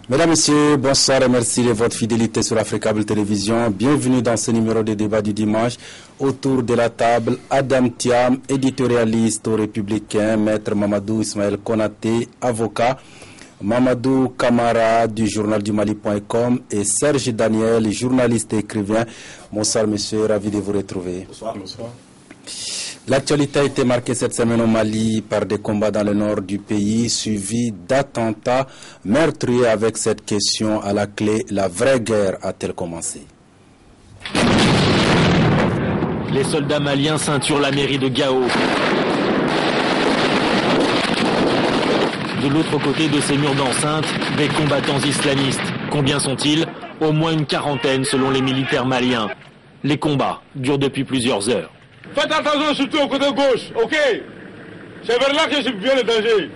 Mesdames, Messieurs, bonsoir et merci de votre fidélité sur Africable Télévision. Bienvenue dans ce numéro de débat du dimanche. Autour de la table, Adam Thiam, éditorialiste au Républicain, Maître Mamadou Ismaël Konaté, avocat, Mamadou Kamara du journal du Mali.com et Serge Daniel, journaliste et écrivain. Bonsoir monsieur, ravi de vous retrouver. Bonsoir. Bonsoir. L'actualité a été marquée cette semaine au Mali par des combats dans le nord du pays, suivis d'attentats meurtriers. Avec cette question à la clé, la vraie guerre a-t-elle commencé? Les soldats maliens ceinturent la mairie de Gao. De l'autre côté de ces murs d'enceinte, des combattants islamistes. Combien sont-ils? Au moins une quarantaine selon les militaires maliens. Les combats durent depuis plusieurs heures. Faites attention surtout au côté gauche, ok? C'est vers là que je viens le danger.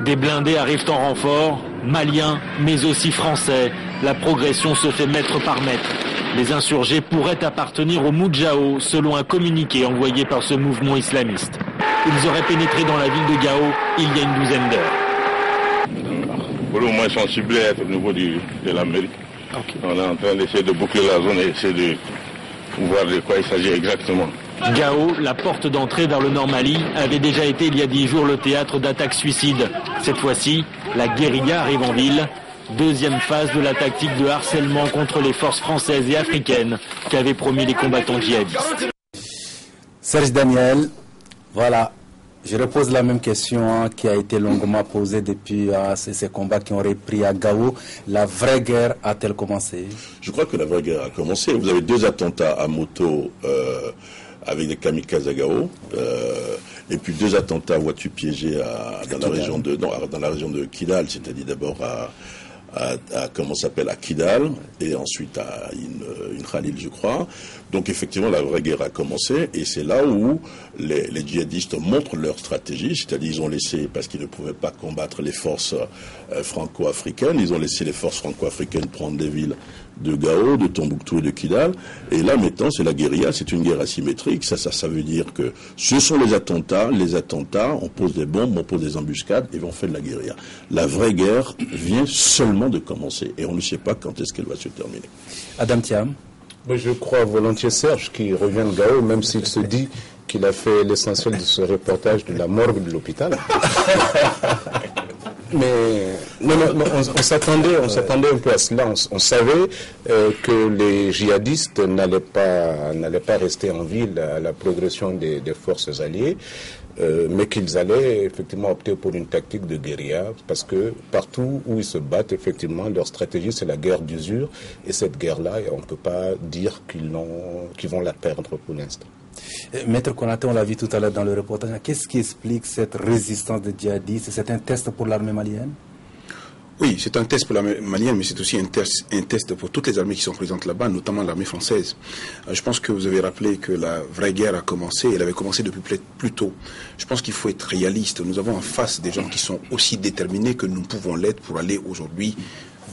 Des blindés arrivent en renfort, maliens, mais aussi français. La progression se fait mètre par mètre. Les insurgés pourraient appartenir au Moudjao, selon un communiqué envoyé par ce mouvement islamiste. Ils auraient pénétré dans la ville de Gao il y a une douzaine d'heures. Pour le moins, ils sont ciblés à être au niveau de la mairie. Okay. On est en train d'essayer de boucler la zone et essayer de voir de quoi il s'agit exactement. Gao, la porte d'entrée vers le Nord Mali, avait déjà été il y a 10 jours le théâtre d'attaques suicides. Cette fois-ci, la guérilla arrive en ville. Deuxième phase de la tactique de harcèlement contre les forces françaises et africaines qu'avaient promis les combattants djihadistes. Serge Daniel, voilà, je repose la même question qui a été longuement posée depuis ces combats qui ont repris à Gao. La vraie guerre a-t-elle commencé? Je crois que la vraie guerre a commencé. Vous avez deux attentats à moto avec des kamikazes à Gao, et puis deux attentats à voitures piégées dans la région de Kidal, c'est-à-dire d'abord à Kidal, et ensuite à une Khalil, je crois. Donc effectivement, la vraie guerre a commencé, et c'est là où les djihadistes montrent leur stratégie, c'est-à-dire ils ont laissé, parce qu'ils ne pouvaient pas combattre les forces franco-africaines, ils ont laissé les forces franco-africaines prendre des villes de Gao, de Tombouctou et de Kidal, et là maintenant c'est la guérilla, c'est une guerre asymétrique, ça veut dire que ce sont les attentats, on pose des bombes, on pose des embuscades, et on fait de la guérilla. La vraie guerre vient seulement de commencer, et on ne sait pas quand est-ce qu'elle va se terminer. Adam Thiam. Je crois volontiers Serge qui revient de Gao, même s'il se dit qu'il a fait l'essentiel de ce reportage de la morgue de l'hôpital. Mais on s'attendait un peu à cela. On savait que les djihadistes n'allaient pas rester en ville à la progression des forces alliées, mais qu'ils allaient effectivement opter pour une tactique de guérilla, parce que partout où ils se battent, effectivement, leur stratégie c'est la guerre d'usure, et cette guerre-là, on ne peut pas dire qu'ils vont la perdre pour l'instant. Maître Konaté, on l'a vu tout à l'heure dans le reportage, qu'est-ce qui explique cette résistance des djihadistes? C'est un test pour l'armée malienne? Oui, c'est un test pour l'armée malienne, mais c'est aussi un test pour toutes les armées qui sont présentes là-bas, notamment l'armée française. Je pense que vous avez rappelé que la vraie guerre a commencé, elle avait commencé depuis plus tôt. Je pense qu'il faut être réaliste. Nous avons en face des gens qui sont aussi déterminés que nous pouvons l'être pour aller aujourd'hui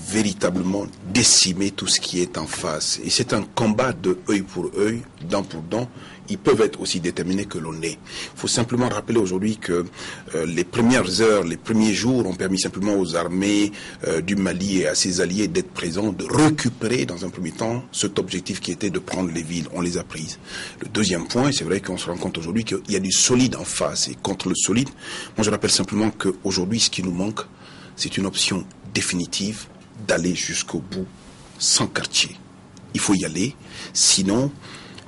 véritablement décimer tout ce qui est en face. Et c'est un combat de œil pour œil, dent pour dent. Ils peuvent être aussi déterminés que l'on est. Il faut simplement rappeler aujourd'hui que les premières heures, les premiers jours ont permis simplement aux armées du Mali et à ses alliés d'être présents, de récupérer dans un premier temps cet objectif qui était de prendre les villes. On les a prises. Le deuxième point, c'est vrai qu'on se rend compte aujourd'hui qu'il y a du solide en face. Et contre le solide, moi je rappelle simplement qu'aujourd'hui ce qui nous manque, c'est une option définitive d'aller jusqu'au bout sans quartier. Il faut y aller, sinon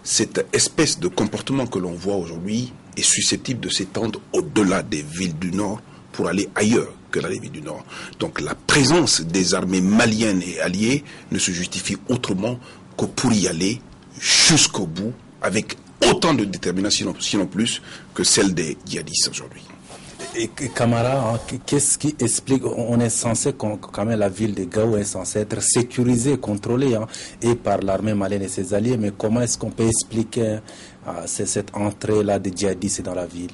cette espèce de comportement que l'on voit aujourd'hui est susceptible de s'étendre au-delà des villes du Nord pour aller ailleurs que dans les villes du Nord. Donc la présence des armées maliennes et alliées ne se justifie autrement que pour y aller jusqu'au bout avec autant de détermination, sinon plus, que celle des djihadistes aujourd'hui. Et Camara, qu'est-ce qui explique, on est censé, quand même la ville de Gao est censée être sécurisée, contrôlée, et par l'armée malienne et ses alliés, mais comment est-ce qu'on peut expliquer cette entrée-là des djihadistes dans la ville?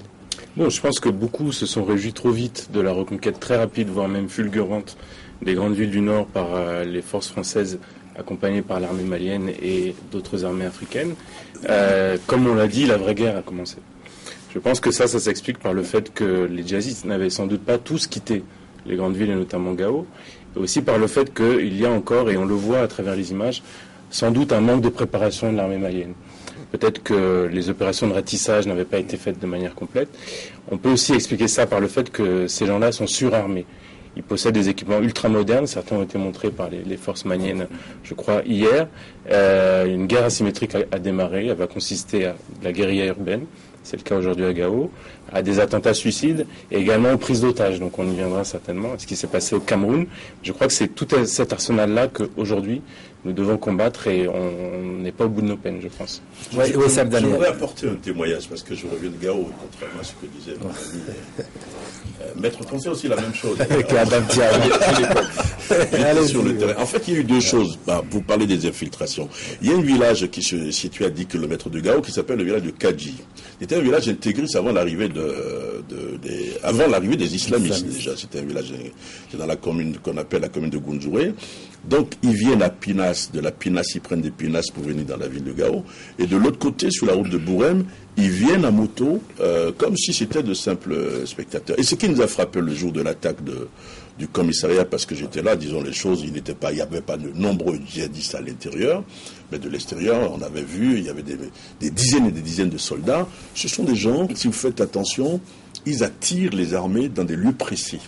Bon, je pense que beaucoup se sont réjouis trop vite de la reconquête très rapide, voire même fulgurante, des grandes villes du Nord par les forces françaises accompagnées par l'armée malienne et d'autres armées africaines. Comme on l'a dit, la vraie guerre a commencé. Je pense que ça s'explique par le fait que les djihadistes n'avaient sans doute pas tous quitté les grandes villes et notamment Gao, et aussi par le fait qu'il y a encore, et on le voit à travers les images, sans doute un manque de préparation de l'armée malienne. Peut-être que les opérations de ratissage n'avaient pas été faites de manière complète. On peut aussi expliquer ça par le fait que ces gens-là sont surarmés. Ils possèdent des équipements ultramodernes, certains ont été montrés par les forces maliennes, je crois, hier. Une guerre asymétrique a démarré, elle va consister à la guérilla urbaine, c'est le cas aujourd'hui à Gao, à des attentats suicides et également aux prises d'otages, donc on y viendra certainement, à ce qui s'est passé au Cameroun. Je crois que c'est tout cet arsenal-là qu'aujourd'hui nous devons combattre et on n'est pas au bout de nos peines, je pense. Je voudrais apporter un témoignage parce que je reviens de Gao, contrairement à ce que disait mon ami. Maître Conseil aussi la même chose. Sur le terrain. En fait, il y a eu deux choses. Vous parlez des infiltrations. Il y a un village qui se situe à 10 km de Gao qui s'appelle le village de Kadji. C'était un village intégriste avant l'arrivée des islamistes déjà. C'était un village dans la commune qu'on appelle la commune de Gounzouré. Donc ils viennent à Pinas, de la Pinas, ils prennent des Pinas pour venir dans la ville de Gao. Et de l'autre côté, sur la route de Bourem, ils viennent à moto comme si c'était de simples spectateurs. Et ce qui nous a frappé le jour de l'attaque du commissariat, parce que j'étais là, disons les choses, il n'y avait pas de nombreux djihadistes à l'intérieur, mais de l'extérieur, on avait vu, il y avait des dizaines et des dizaines de soldats. Ce sont des gens, si vous faites attention, ils attirent les armées dans des lieux précis.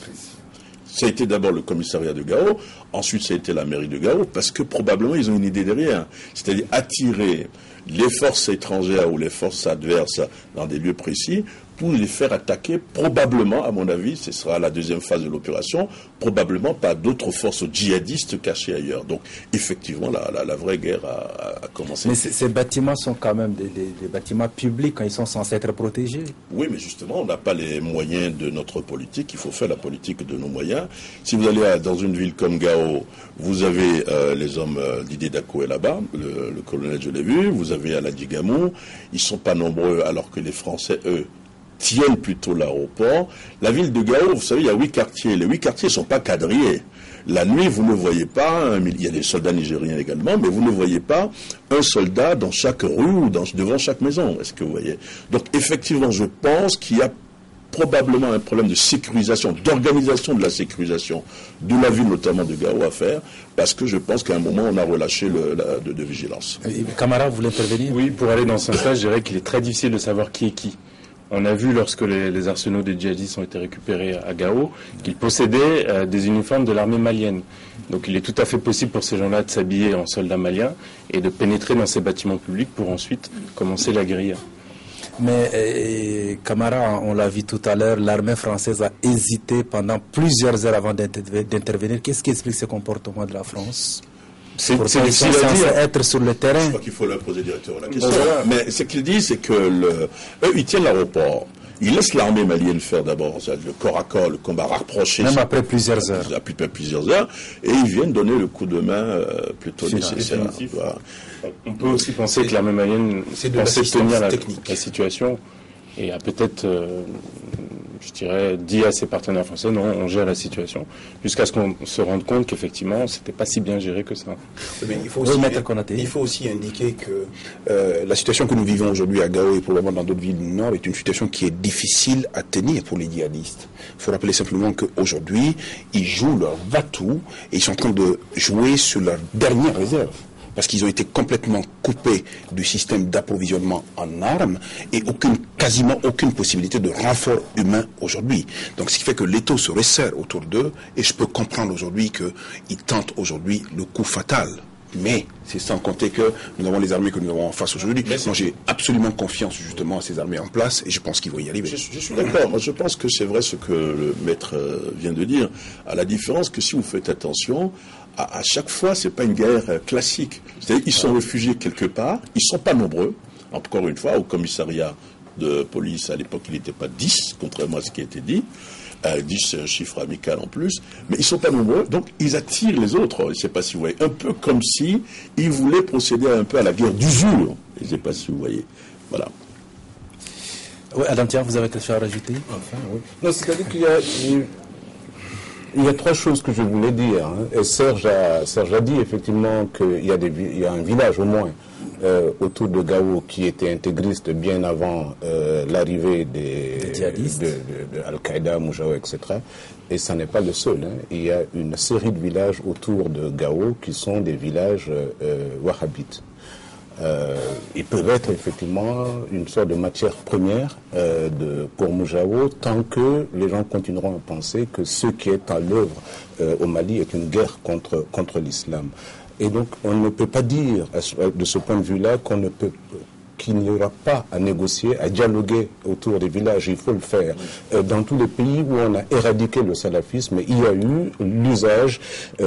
Ça a été d'abord le commissariat de Gao, ensuite ça a été la mairie de Gao, parce que probablement ils ont une idée derrière, c'est-à-dire attirer les forces étrangères ou les forces adverses dans des lieux précis pour les faire attaquer, probablement, à mon avis, ce sera la deuxième phase de l'opération, probablement par d'autres forces djihadistes cachées ailleurs. Donc, effectivement, la vraie guerre a commencé. Mais ces bâtiments sont quand même des bâtiments publics, quand ils sont censés être protégés. Oui, mais justement, on n'a pas les moyens de notre politique, il faut faire la politique de nos moyens. Si vous allez dans une ville comme Gao, vous avez les hommes d'Idé Dako est là-bas, le colonel, je l'ai vu, vous avez Aladi Gamou, ils ne sont pas nombreux alors que les Français, eux, tiennent plutôt l'aéroport. La ville de Gao, vous savez, il y a 8 quartiers. Les 8 quartiers ne sont pas quadrillés. La nuit, vous ne voyez pas, il y a des soldats nigériens également, mais vous ne voyez pas un soldat dans chaque rue ou devant chaque maison. Est-ce que vous voyez? Donc, effectivement, je pense qu'il y a probablement un problème de sécurisation, d'organisation de la sécurisation de la ville, notamment de Gao, à faire, parce que je pense qu'à un moment, on a relâché de vigilance. Camara, vous voulez intervenir? Oui, pour aller dans ce sens-là, je dirais qu'il est très difficile de savoir qui est qui. On a vu lorsque les arsenaux des djihadistes ont été récupérés à Gao qu'ils possédaient des uniformes de l'armée malienne. Donc il est tout à fait possible pour ces gens-là de s'habiller en soldats maliens et de pénétrer dans ces bâtiments publics pour ensuite commencer la guérilla. Mais Camara, on l'a vu tout à l'heure, l'armée française a hésité pendant plusieurs heures avant d'intervenir. Qu'est-ce qui explique ce comportement de la France? C'est difficile à dire. Être sur le terrain. Je crois qu'il faut leur poser directement la question. Mais ce qu'il dit, c'est que eux, ils tiennent l'aéroport. Ils laissent l'armée malienne faire d'abord le corps à corps, le combat rapproché. Même après plusieurs heures. Après plusieurs heures. Et ils viennent donner le coup de main plutôt nécessaire. Voilà. On peut aussi penser que l'armée malienne pensait tenir la situation et a peut-être, je dirais, dit à ses partenaires français, non, on gère la situation, jusqu'à ce qu'on se rende compte qu'effectivement, c'était pas si bien géré que ça. Mais il faut aussi indiquer que la situation que nous vivons aujourd'hui à Gao et probablement dans d'autres villes du Nord est une situation qui est difficile à tenir pour les djihadistes. Il faut rappeler simplement qu'aujourd'hui, ils jouent leur va-tout et ils sont en train de jouer sur leur dernière réserve. Parce qu'ils ont été complètement coupés du système d'approvisionnement en armes et quasiment aucune possibilité de renfort humain aujourd'hui. Donc ce qui fait que l'étau se resserre autour d'eux et je peux comprendre aujourd'hui qu'ils tentent aujourd'hui le coup fatal. Mais c'est sans compter que nous avons les armées que nous avons en face aujourd'hui. Moi, j'ai absolument confiance justement à ces armées en place et je pense qu'ils vont y arriver. Je suis d'accord. Moi, je pense que c'est vrai ce que le maître vient de dire. À la différence que si vous faites attention, à chaque fois, c'est pas une guerre classique. C'est-à-dire qu'ils sont réfugiés quelque part. Ils sont pas nombreux. Encore une fois, au commissariat de police, à l'époque, il n'était pas 10, contrairement à ce qui a été dit. 10, c'est un chiffre amical en plus, mais ils sont pas nombreux, donc ils attirent les autres. Je ne sais pas si vous voyez, un peu comme si ils voulaient procéder un peu à la guerre d'usure. Je ne sais pas si vous voyez. Voilà. Oui, Adam Thiam, vous avez quelque chose à rajouter? Enfin, oui. Non, c'est-à-dire qu'il y a 3 choses que je voulais dire. Et Serge a dit effectivement qu'il y a un village au moins autour de Gao qui étaient intégristes bien avant l'arrivée des djihadistes, de Al-Qaïda, Moujao, etc. Et ça n'est pas le seul. Il y a une série de villages autour de Gao qui sont des villages wahhabites. Ils peuvent être effectivement une sorte de matière première pour Moujao tant que les gens continueront à penser que ce qui est à l'œuvre au Mali est une guerre contre l'islam. Et donc on ne peut pas dire de ce point de vue-là qu'il n'y aura pas à négocier, à dialoguer autour des villages. Il faut le faire. Dans tous les pays où on a éradiqué le salafisme, il y a eu l'usage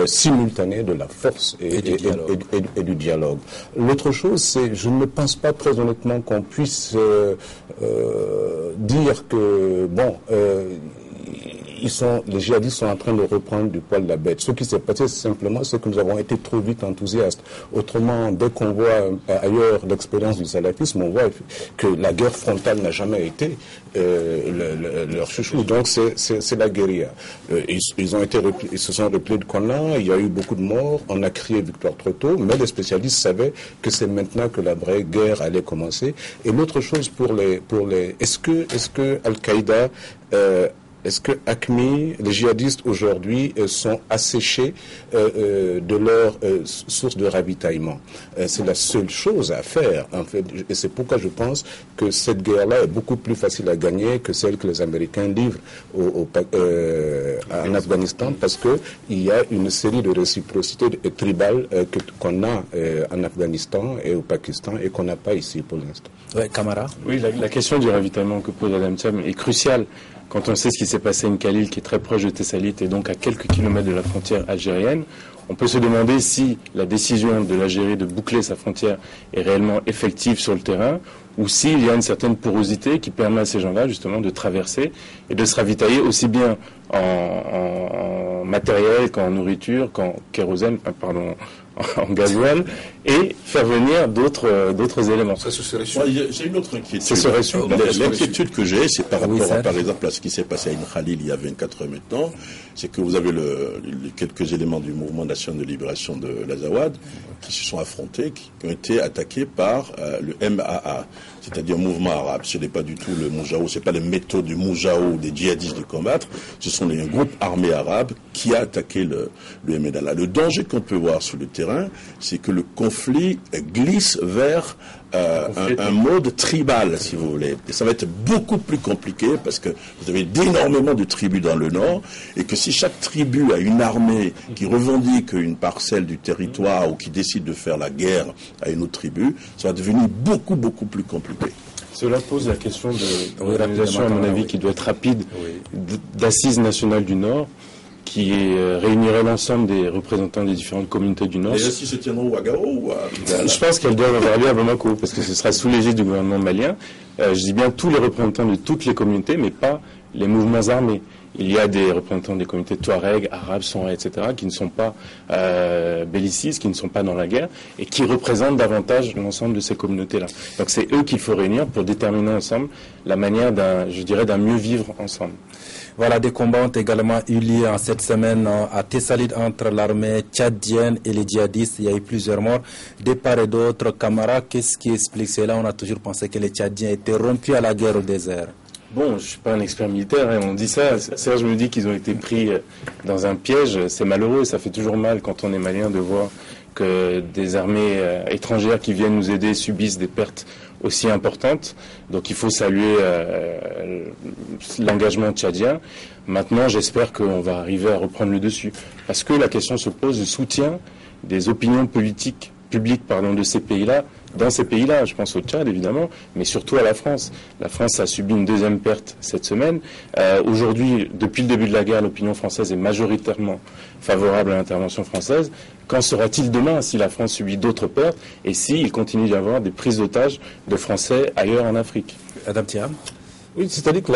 simultané de la force et du dialogue. L'autre chose, c'est, je ne pense pas très honnêtement qu'on puisse dire que, les djihadistes sont en train de reprendre du poil de la bête. Ce qui s'est passé, simplement, c'est que nous avons été trop vite enthousiastes. Autrement, dès qu'on voit ailleurs l'expérience du salafisme, on voit que la guerre frontale n'a jamais été leur chouchou. Donc, c'est la guérilla. Ils se sont repliés de Konan, il y a eu beaucoup de morts, on a crié victoire trop tôt, mais les spécialistes savaient que c'est maintenant que la vraie guerre allait commencer. Et l'autre chose est-ce que Al-Qaïda est-ce que AQMI, les djihadistes aujourd'hui sont asséchés de leur source de ravitaillement? C'est la seule chose à faire, en fait. Et c'est pourquoi je pense que cette guerre-là est beaucoup plus facile à gagner que celle que les Américains livrent en Afghanistan, parce qu'il y a une série de réciprocités tribales qu'on a en Afghanistan et au Pakistan et qu'on n'a pas ici pour l'instant. Ouais, Camara. Oui, la question du ravitaillement que pose Adam Thiam est cruciale. Quand on sait ce qui s'est passé à Nkhalil, qui est très proche de Tessalit et donc à quelques kilomètres de la frontière algérienne, on peut se demander si la décision de l'Algérie de boucler sa frontière est réellement effective sur le terrain, ou s'il y a une certaine porosité qui permet à ces gens-là justement de traverser et de se ravitailler aussi bien en matériel qu'en nourriture, qu'en kérosène, en gasoil, et faire venir d'autres éléments. Ça, ce serait sûr. J'ai une autre inquiétude. Ce serait sûr. L'inquiétude que j'ai, c'est par rapport par exemple à ce qui s'est passé à Khalil il y a 24 heures maintenant, c'est que vous avez quelques éléments du mouvement national de libération de l'Azawad qui se sont affrontés, qui ont été attaqués par le MAA, c'est-à-dire mouvement arabe. Ce n'est pas du tout le Moujao, c'est pas les méthodes du Moujao ou des djihadistes de combattre, ce sont un groupe armé arabe qui a attaqué le MNLA. Le danger qu'on peut voir sur le terrain, c'est que le conflit glisse vers un mode tribal, si vous voulez. Et ça va être beaucoup plus compliqué parce que vous avez énormément de tribus dans le nord et que si chaque tribu a une armée qui revendique une parcelle du territoire ou qui décide de faire la guerre à une autre tribu, ça va devenir beaucoup, beaucoup plus compliqué. Cela pose la question de l'organisation, à mon avis, qui doit être rapide, d'assises nationales du Nord, qui réunirait l'ensemble des représentants des différentes communautés du Nord. Et si se tiendront à Gao ou à... Je pense qu'elles doivent avoir lieu à Bamako, parce que ce sera sous l'égide du gouvernement malien. Je dis bien tous les représentants de toutes les communautés, mais pas les mouvements armés. Il y a des représentants des communautés Touareg, Arabes, Songhai, etc., qui ne sont pas bellicistes, qui ne sont pas dans la guerre, et qui représentent davantage l'ensemble de ces communautés-là. Donc c'est eux qu'il faut réunir pour déterminer ensemble la manière d'un mieux vivre ensemble. Voilà, des combats ont également eu lieu en cette semaine à Tessalit entre l'armée tchadienne et les djihadistes. Il y a eu plusieurs morts, de part et d'autre. Camara, qu'est-ce qui explique cela? On a toujours pensé que les Tchadiens étaient rompus à la guerre au désert. Bon, je ne suis pas un expert militaire, on dit ça. Serge me dit qu'ils ont été pris dans un piège. C'est malheureux, ça fait toujours mal quand on est malien de voir que des armées étrangères qui viennent nous aider subissent des pertes aussi importantes. Donc il faut saluer l'engagement tchadien. Maintenant, j'espère qu'on va arriver à reprendre le dessus. Parce que la question se pose du soutien des opinions publiques de ces pays-là, dans ces pays-là, je pense au Tchad évidemment, mais surtout à la France. La France a subi une deuxième perte cette semaine. Aujourd'hui, depuis le début de la guerre, l'opinion française est majoritairement favorable à l'intervention française. Qu'en sera-t-il demain si la France subit d'autres pertes et s'il continue d'y avoir des prises d'otages de Français ailleurs en Afrique? Adam Thiam. Oui, c'est-à-dire que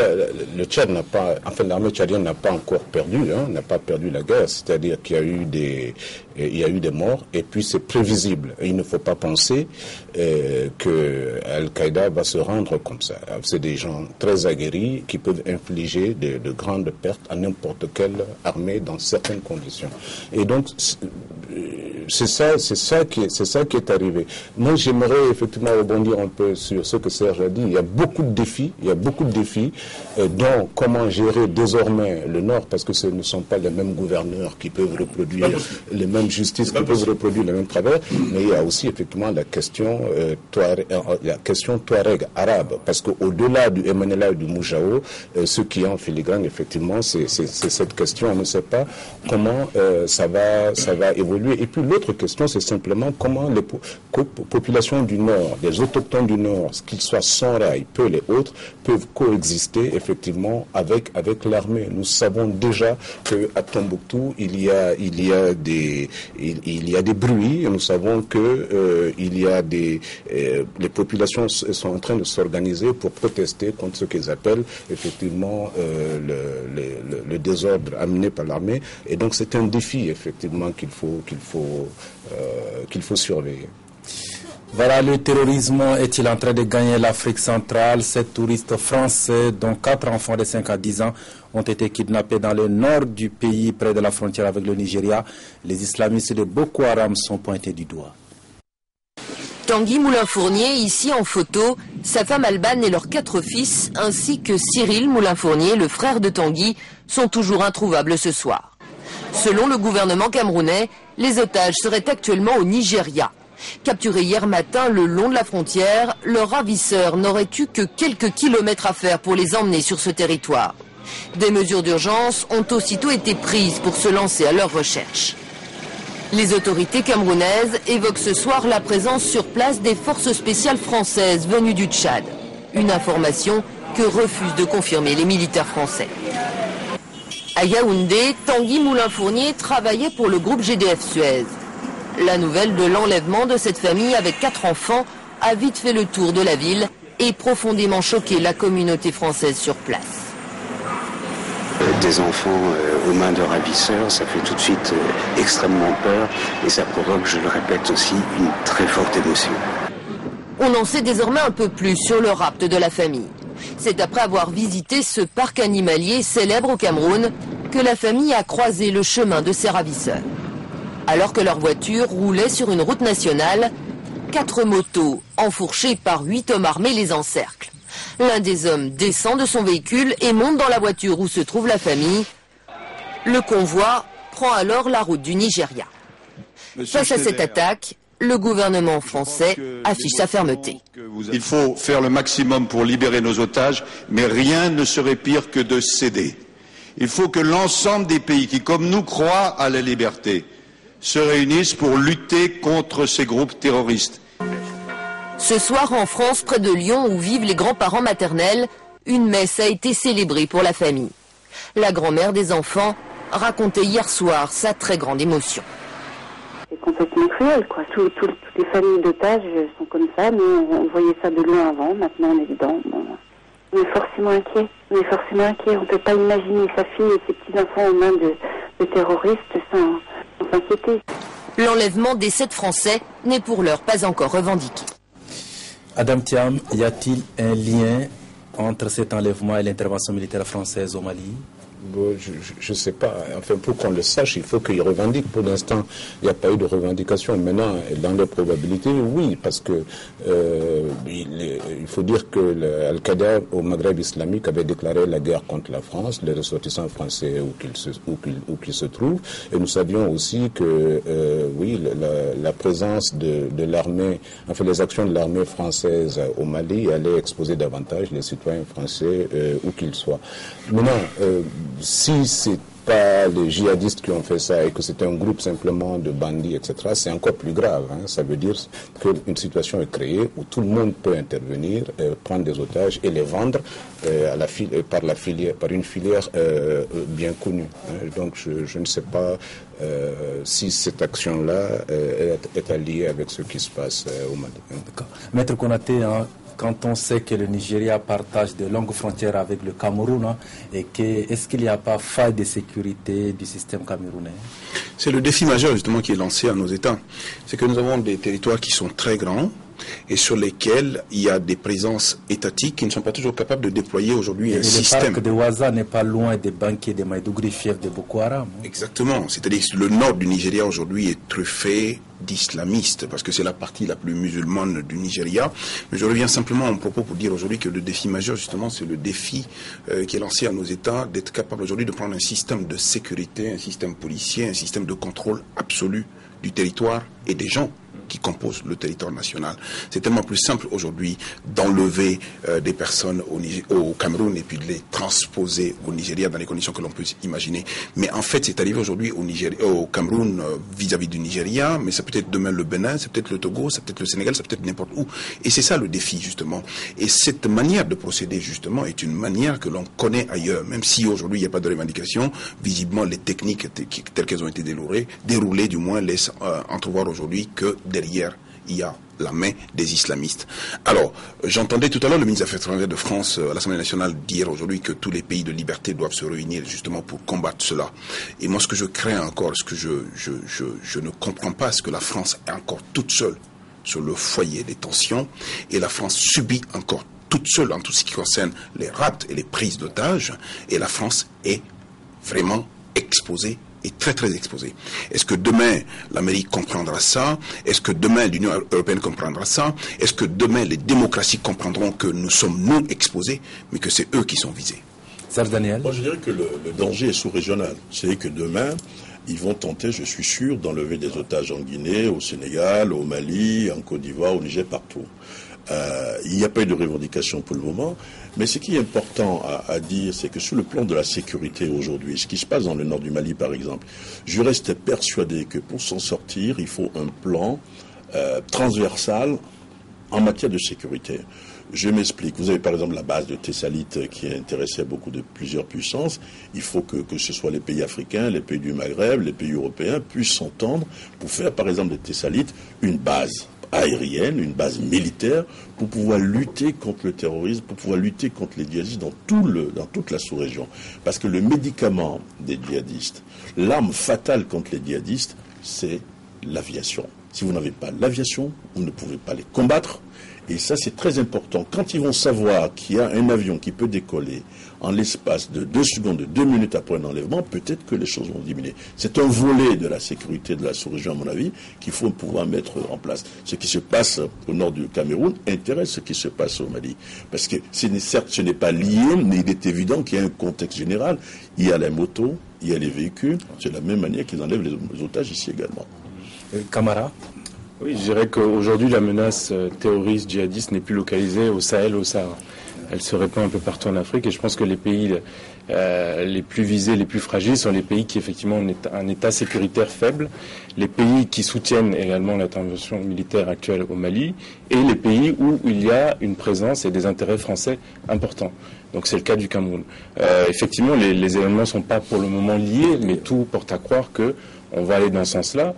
le Tchad n'a pas, enfin l'armée tchadienne n'a pas encore perdu, n'a pas perdu la guerre. C'est-à-dire qu'il y a eu des morts et puis c'est prévisible. Et il ne faut pas penser que Al-Qaïda va se rendre comme ça. C'est des gens très aguerris qui peuvent infliger de grandes pertes à n'importe quelle armée dans certaines conditions. Et donc c'est ça qui est arrivé. Moi, j'aimerais effectivement rebondir un peu sur ce que Serge a dit. Il y a beaucoup de défis, dont comment gérer désormais le Nord, parce que ce ne sont pas les mêmes gouverneurs qui peuvent reproduire les mêmes justices, qui peuvent reproduire les mêmes travers, mais il y a aussi effectivement la question Touareg arabe, parce qu'au-delà du MNLA et du Moujao, ce qui est en filigrane, effectivement, c'est cette question. On ne sait pas comment ça va évoluer. Et puis l'autre question, c'est simplement comment les populations du Nord, les autochtones du Nord, qu'ils soient Songhai, Peul et autres, peuvent coexister effectivement avec l'armée. Nous savons déjà qu'à Tombouctou, il y a des bruits. Nous savons que les populations sont en train de s'organiser pour protester contre ce qu'ils appellent effectivement le désordre amené par l'armée. Et donc c'est un défi effectivement qu'il faut surveiller. Voilà, le terrorisme est-il en train de gagner l'Afrique centrale? 7 touristes français, dont 4 enfants de 5 à 10 ans, ont été kidnappés dans le nord du pays, près de la frontière avec le Nigeria. Les islamistes de Boko Haram sont pointés du doigt. Tanguy Moulin-Fournier, ici en photo, sa femme Alban et leurs 4 fils, ainsi que Cyril Moulin-Fournier, le frère de Tanguy, sont toujours introuvables ce soir. Selon le gouvernement camerounais, les otages seraient actuellement au Nigeria. Capturés hier matin le long de la frontière, leurs ravisseurs n'auraient eu que quelques kilomètres à faire pour les emmener sur ce territoire. Des mesures d'urgence ont aussitôt été prises pour se lancer à leur recherche. Les autorités camerounaises évoquent ce soir la présence sur place des forces spéciales françaises venues du Tchad. Une information que refusent de confirmer les militaires français. À Yaoundé, Tanguy Moulin-Fournier travaillait pour le groupe GDF Suez. La nouvelle de l'enlèvement de cette famille avec 4 enfants a vite fait le tour de la ville et profondément choqué la communauté française sur place. Des enfants aux mains de ravisseurs, ça fait tout de suite extrêmement peur et ça provoque, je le répète aussi, une très forte émotion. On en sait désormais un peu plus sur le rapt de la famille. C'est après avoir visité ce parc animalier célèbre au Cameroun que la famille a croisé le chemin de ses ravisseurs. Alors que leur voiture roulait sur une route nationale, 4 motos enfourchées par 8 hommes armés les encerclent. L'un des hommes descend de son véhicule et monte dans la voiture où se trouve la famille. Le convoi prend alors la route du Nigeria. Face à cette attaque, le gouvernement français affiche sa fermeté. Il faut faire le maximum pour libérer nos otages, mais rien ne serait pire que de céder. Il faut que l'ensemble des pays qui, comme nous, croient à la liberté, se réunissent pour lutter contre ces groupes terroristes. Ce soir en France, près de Lyon, où vivent les grands-parents maternels, une messe a été célébrée pour la famille. La grand-mère des enfants racontait hier soir sa très grande émotion. C'est complètement cruel, quoi. Toutes les familles d'otages sont comme ça. Nous, on voyait ça de loin avant. Maintenant, on est dedans. Bon. On est forcément inquiet. On ne peut pas imaginer sa fille et ses petits-enfants aux mains de terroristes sans s'inquiéter. L'enlèvement des 7 Français n'est pour l'heure pas encore revendiqué. Adam Thiam, y a-t-il un lien entre cet enlèvement et l'intervention militaire française au Mali? Bon, je ne sais pas. Enfin, pour qu'on le sache, il faut qu'il revendique. Pour l'instant, il n'y a pas eu de revendication. Maintenant, dans les probabilités, oui, parce que il faut dire que Al-Qaïda au Maghreb islamique avait déclaré la guerre contre la France, les ressortissants français où qu'ils se trouvent. Et nous savions aussi que, oui, la présence de l'armée, enfin les actions de l'armée française au Mali allaient exposer davantage les citoyens français où qu'ils soient. Maintenant, si c'est pas les djihadistes qui ont fait ça et que c'est un groupe simplement de bandits, etc., c'est encore plus grave. Hein. Ça veut dire qu'une situation est créée où tout le monde peut intervenir, prendre des otages et les vendre par une filière bien connue. Hein. Donc je ne sais pas si cette action-là est alliée avec ce qui se passe au Mali. Hein. D'accord. Maître Konaté, quand on sait que le Nigeria partage de longues frontières avec le Cameroun, est-ce qu'il n'y a pas faille de sécurité du système camerounais? C'est le défi majeur justement qui est lancé à nos États. C'est que nous avons des territoires qui sont très grands, et sur lesquels il y a des présences étatiques qui ne sont pas toujours capables de déployer aujourd'hui un système. Le parc de Ouaza n'est pas loin des banquiers de Maïdougouri, fiefs de Boko Haram. Exactement. C'est-à-dire que le nord du Nigeria aujourd'hui est truffé d'islamistes, parce que c'est la partie la plus musulmane du Nigeria. Mais je reviens simplement à mon propos pour dire aujourd'hui que le défi majeur, justement, c'est le défi qui est lancé à nos États d'être capable aujourd'hui de prendre un système de sécurité, un système policier, un système de contrôle absolu du territoire et des gens qui composent le territoire national. C'est tellement plus simple aujourd'hui d'enlever des personnes au Cameroun et puis de les transposer au Nigeria dans les conditions que l'on peut imaginer. Mais en fait, c'est arrivé aujourd'hui au Cameroun vis-à-vis du Nigeria, mais ça peut être demain le Bénin, c'est peut-être le Togo, c'est peut-être le Sénégal, c'est peut-être n'importe où. Et c'est ça le défi, justement. Et cette manière de procéder, justement, est une manière que l'on connaît ailleurs. Même si aujourd'hui il n'y a pas de revendication, visiblement les techniques telles qu'elles ont été déroulées du moins laissent entrevoir aujourd'hui que derrière, il y a la main des islamistes. Alors, j'entendais tout à l'heure le ministre des Affaires étrangères de France à l'Assemblée nationale dire aujourd'hui que tous les pays de liberté doivent se réunir justement pour combattre cela. Et moi, ce que je crains encore, ce que je ne comprends pas, c'est que la France est encore toute seule sur le foyer des tensions et la France subit encore toute seule en tout ce qui concerne les rapts et les prises d'otages et la France est vraiment exposée est très très exposé. Est-ce que demain l'Amérique comprendra ça? Est-ce que demain l'Union européenne comprendra ça? Est-ce que demain les démocraties comprendront que nous sommes non exposés, mais que c'est eux qui sont visés? Serge Daniel. Moi je dirais que le danger est sous-régional. C'est que demain, ils vont tenter, je suis sûr, d'enlever des otages en Guinée, au Sénégal, au Mali, en Côte d'Ivoire, au Niger, partout. Il n'y a pas eu de revendication pour le moment, mais ce qui est important à dire, c'est que sur le plan de la sécurité aujourd'hui, ce qui se passe dans le nord du Mali par exemple, je reste persuadé que pour s'en sortir, il faut un plan transversal en matière de sécurité. Je m'explique. Vous avez par exemple la base de Thessalite qui intéressait plusieurs puissances. Il faut que ce soit les pays africains, les pays du Maghreb, les pays européens puissent s'entendre pour faire par exemple de Thessalite une base aérienne, une base militaire pour pouvoir lutter contre le terrorisme, pour pouvoir lutter contre les djihadistes dans toute la sous-région. Parce que le médicament des djihadistes, l'arme fatale contre les djihadistes, c'est l'aviation. Si vous n'avez pas l'aviation, vous ne pouvez pas les combattre. Et ça, c'est très important. Quand ils vont savoir qu'il y a un avion qui peut décoller en l'espace de 2 secondes, de 2 minutes après un enlèvement, peut-être que les choses vont diminuer. C'est un volet de la sécurité de la sous-région, à mon avis, qu'il faut pouvoir mettre en place. Ce qui se passe au nord du Cameroun intéresse ce qui se passe au Mali. Parce que certes, ce n'est pas lié, mais il est évident qu'il y a un contexte général. Il y a les motos, il y a les véhicules. C'est de la même manière qu'ils enlèvent les otages ici également. Camara. Oui, je dirais qu'aujourd'hui, la menace terroriste, djihadiste n'est plus localisée au Sahel, au Sahara. Elle se répand un peu partout en Afrique et je pense que les pays les plus visés, les plus fragiles sont les pays qui effectivement ont un état sécuritaire faible, les pays qui soutiennent également l'intervention militaire actuelle au Mali et les pays où il y a une présence et des intérêts français importants. Donc c'est le cas du Cameroun. Effectivement, les éléments ne sont pas pour le moment liés, mais tout porte à croire que on va aller dans ce sens-là,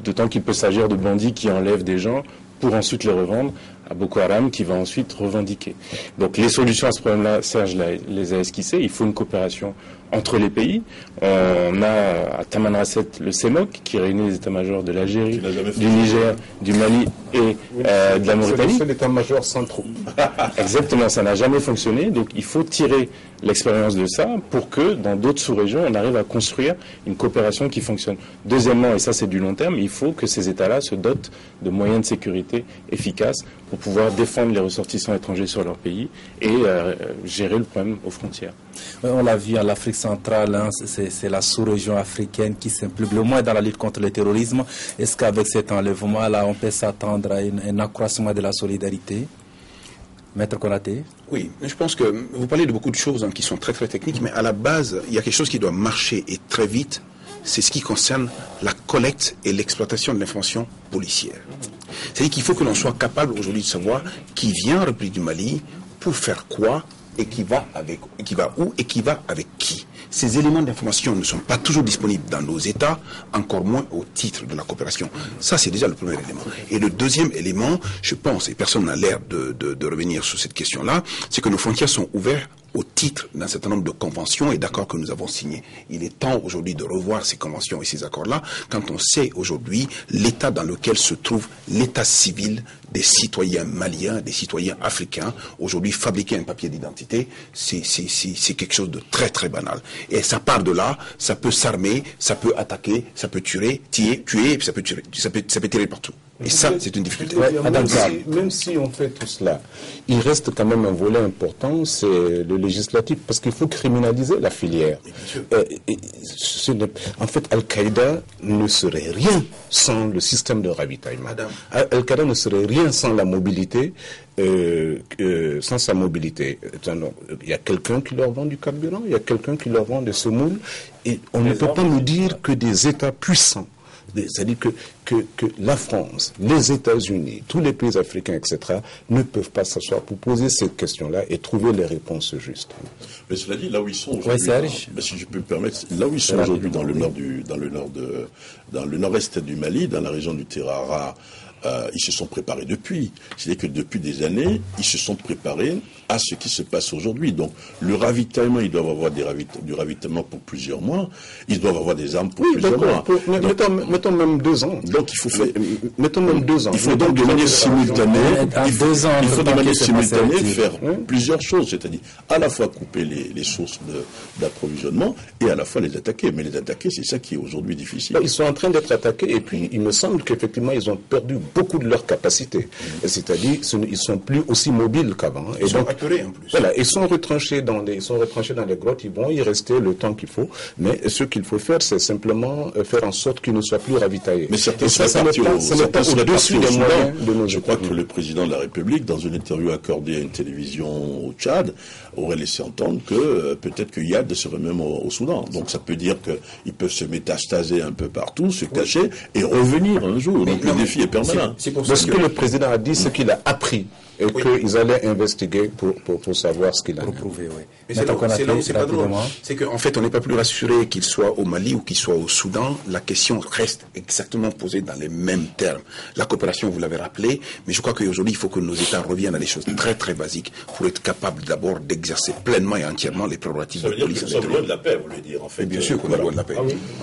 d'autant qu'il peut s'agir de bandits qui enlèvent des gens pour ensuite les revendre à Boko Haram qui va ensuite revendiquer. Donc les solutions à ce problème-là, Serge les a esquissées. Il faut une coopération entre les pays. On a à Tamanrasset le CEMOC qui réunit les états-majors de l'Algérie, du Niger, du Mali et de la Mauritanie. C'est l'état-major sans troupes. Exactement, ça n'a jamais fonctionné. Donc il faut tirer l'expérience de ça pour que dans d'autres sous-régions, on arrive à construire une coopération qui fonctionne. Deuxièmement, et ça c'est du long terme, il faut que ces États-là se dotent de moyens de sécurité efficaces pour pouvoir défendre les ressortissants étrangers sur leur pays et gérer le problème aux frontières. On l'a vu en Afrique centrale, hein, c'est la sous-région africaine qui s'implique le moins dans la lutte contre le terrorisme. Est-ce qu'avec cet enlèvement-là, on peut s'attendre à un accroissement de la solidarité? Maître Konaté? Oui, je pense que vous parlez de beaucoup de choses qui sont très très techniques, mais à la base, il y a quelque chose qui doit marcher et très vite, c'est ce qui concerne la collecte et l'exploitation de l'information policière. C'est-à-dire qu'il faut que l'on soit capable aujourd'hui de savoir qui vient en République du Mali, pour faire quoi, et qui va où et qui va avec qui. ces éléments d'information ne sont pas toujours disponibles dans nos États, encore moins au titre de la coopération. Ça, c'est déjà le premier élément. Et le deuxième élément, je pense, et personne n'a l'air de revenir sur cette question-là, c'est que nos frontières sont ouvertes au titre d'un certain nombre de conventions et d'accords que nous avons signés. Il est temps aujourd'hui de revoir ces conventions et ces accords-là quand on sait aujourd'hui l'état dans lequel se trouve l'état civil des citoyens maliens, des citoyens africains. Aujourd'hui, fabriquer un papier d'identité, c'est quelque chose de très très banal. Et ça part de là, ça peut s'armer, ça peut attaquer, ça peut tuer, et puis ça peut tirer partout. Et ça, c'est une difficulté. Même si on fait tout cela, il reste quand même un volet important, c'est le législatif, parce qu'il faut criminaliser la filière. En fait, Al-Qaïda ne serait rien sans le système de ravitaillement. Al-Qaïda ne serait rien sans la mobilité. Sans sa mobilité. Il y a quelqu'un qui leur vend du carburant, il y a quelqu'un qui leur vend des semoules, et on ne peut pas nous dire que des États puissants, c'est-à-dire que la France, les États-Unis, tous les pays africains, etc., ne peuvent pas s'asseoir pour poser cette question-là et trouver les réponses justes. Mais cela dit, là où ils sont aujourd'hui, si je peux me permettre, là où ils sont aujourd'hui dans le nord-est du Mali, dans la région du Terrara, ils se sont préparés depuis. C'est-à-dire que depuis des années, ils se sont préparés à ce qui se passe aujourd'hui. Donc, le ravitaillement, ils doivent avoir du ravitaillement pour plusieurs mois. Ils doivent avoir des armes pour plusieurs mois. Mettons même 2 ans. Donc, il faut faire... Mettons même 2 ans. Il faut donc de manière simultanée, faire plusieurs choses. C'est-à-dire, à la fois couper les sources d'approvisionnement et à la fois les attaquer. Mais les attaquer, c'est ça qui est aujourd'hui difficile. Ils sont en train d'être attaqués et puis il me semble qu'effectivement, ils ont perdu beaucoup de leur capacité. C'est-à-dire, ils sont plus aussi mobiles qu'avant. Ils sont apeurés en plus. Voilà, ils sont retranchés dans les grottes, ils vont y rester le temps qu'il faut. Mais ce qu'il faut faire, c'est simplement faire en sorte qu'ils ne soient plus ravitaillés. Mais certains seraient partis au Soudan. Je crois que le président de la République, dans une interview accordée à une télévision au Tchad, aurait laissé entendre que peut-être que Yad serait même au Soudan. Donc ça peut dire qu'ils peuvent se métastaser un peu partout, se cacher et revenir un jour. Donc le défi est permanent. Parce que le président a dit ce qu'il a appris et qu'ils allaient investiguer pour savoir ce qu'il a. Pour prouver, oui. Mais c'est là où c'est pas drôle. C'est qu'en fait, on n'est pas plus rassuré qu'il soit au Mali ou qu'il soit au Soudan. La question reste exactement posée dans les mêmes termes. La coopération, vous l'avez rappelé, mais je crois qu'aujourd'hui, il faut que nos États reviennent à des choses très très basiques pour être capables d'abord d'exercer pleinement et entièrement les prérogatives de police. Ça veut dire que nous sommes loin de la paix, vous voulez dire, en fait. Bien sûr qu'on est loin de la paix.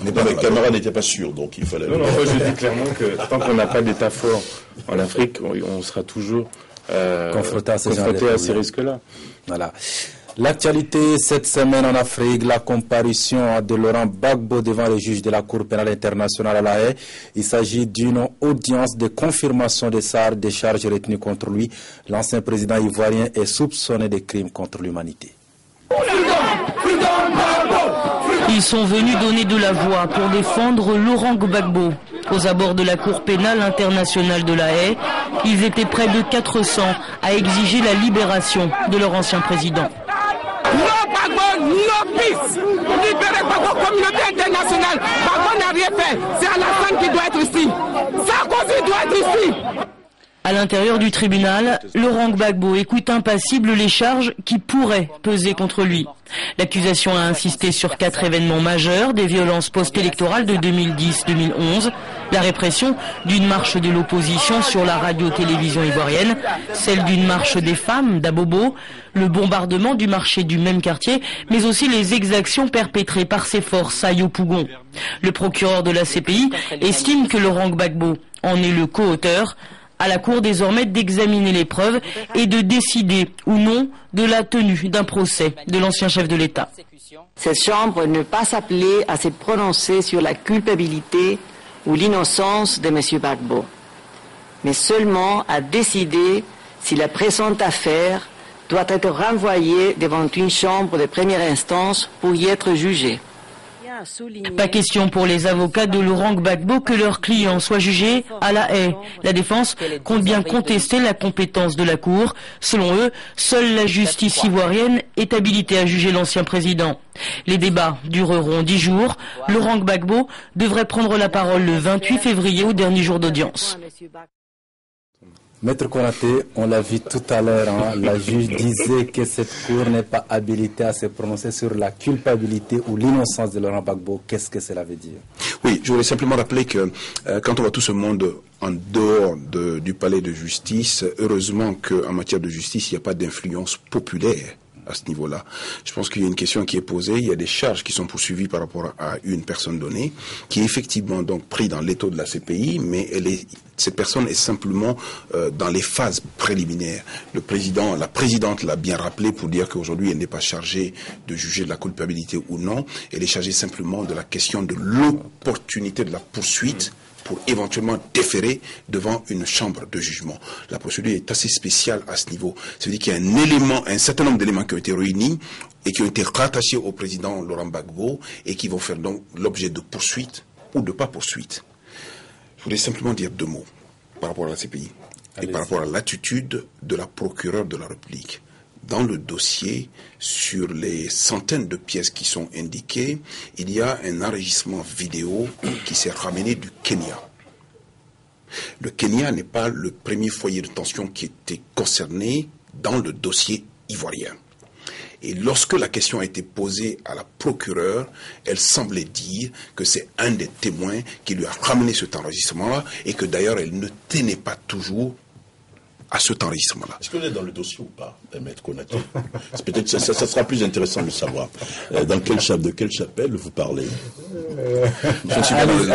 Mais Camara n'était pas sûr, donc il fallait... Non, je dis clairement que tant qu'on n'a pas d'État fort en Afrique, on sera toujours confronté à ces risques-là. Voilà. L'actualité cette semaine en Afrique, la comparution de Laurent Gbagbo devant les juges de la Cour pénale internationale à La Haye. Il s'agit d'une audience de confirmation des charges retenues contre lui. L'ancien président ivoirien est soupçonné de crimes contre l'humanité. Ils sont venus donner de la voix pour défendre Laurent Gbagbo. Aux abords de la Cour pénale internationale de La Haye, ils étaient près de 400 à exiger la libération de leur ancien président. Non Gbagbo, non peace. Libérez Gbagbo, communauté internationale. Gbagbo n'a rien fait. C'est Alassane qui doit être ici. Sarkozy doit être ici. À l'intérieur du tribunal, Laurent Gbagbo écoute impassible les charges qui pourraient peser contre lui. L'accusation a insisté sur 4 événements majeurs, des violences post-électorales de 2010-2011, la répression d'une marche de l'opposition sur la radio-télévision ivoirienne, celle d'une marche des femmes d'Abobo, le bombardement du marché du même quartier, mais aussi les exactions perpétrées par ses forces à Yopougon. Le procureur de la CPI estime que Laurent Gbagbo en est le co-auteur. À la Cour désormais d'examiner les preuves et de décider ou non de la tenue d'un procès de l'ancien chef de l'État. Cette Chambre n'est pas appelée à se prononcer sur la culpabilité ou l'innocence de M. Gbagbo, mais seulement à décider si la présente affaire doit être renvoyée devant une chambre de première instance pour y être jugée. Pas question pour les avocats de Laurent Gbagbo que leur client soit jugé à La Haye. La défense compte bien contester la compétence de la Cour. Selon eux, seule la justice ivoirienne est habilitée à juger l'ancien président. Les débats dureront 10 jours. Laurent Gbagbo devrait prendre la parole le 28 février au dernier jour d'audience. Maître Konaté, on l'a vu tout à l'heure, hein, la juge disait que cette cour n'est pas habilitée à se prononcer sur la culpabilité ou l'innocence de Laurent Gbagbo. Qu'est-ce que cela veut dire? Oui, je voulais simplement rappeler que quand on voit tout ce monde en dehors du palais de justice, heureusement qu'en matière de justice, il n'y a pas d'influence populaire à ce niveau-là. Je pense qu'il y a une question qui est posée, il y a des charges qui sont poursuivies par rapport à une personne donnée, qui est effectivement donc pris dans l'étau de la CPI, mais cette personne est simplement dans les phases préliminaires. La présidente l'a bien rappelé pour dire qu'aujourd'hui elle n'est pas chargée de juger de la culpabilité ou non, elle est chargée simplement de la question de l'opportunité de la poursuite pour éventuellement déférer devant une chambre de jugement. La procédure est assez spéciale à ce niveau. Ça veut dire qu'il y a un certain nombre d'éléments qui ont été réunis et qui ont été rattachés au président Laurent Gbagbo et qui vont faire donc l'objet de poursuite ou de pas poursuite. Je voulais simplement dire 2 mots par rapport à la CPI et par rapport à l'attitude de la procureure de la République. Dans le dossier, sur les centaines de pièces qui sont indiquées, il y a un enregistrement vidéo qui s'est ramené du Kenya. Le Kenya n'est pas le premier foyer de tension qui était concerné dans le dossier ivoirien. Et lorsque la question a été posée à la procureure, elle semblait dire que c'est un des témoins qui lui a ramené cet enregistrement et que d'ailleurs elle ne tenait pas toujours à cet enregistrement-là. Est-ce que vous êtes dans le dossier ou pas, Maître Konaté? Peut-être que ça sera plus intéressant de savoir. De quelle chapelle vous parlez? Je ne suis pas dans le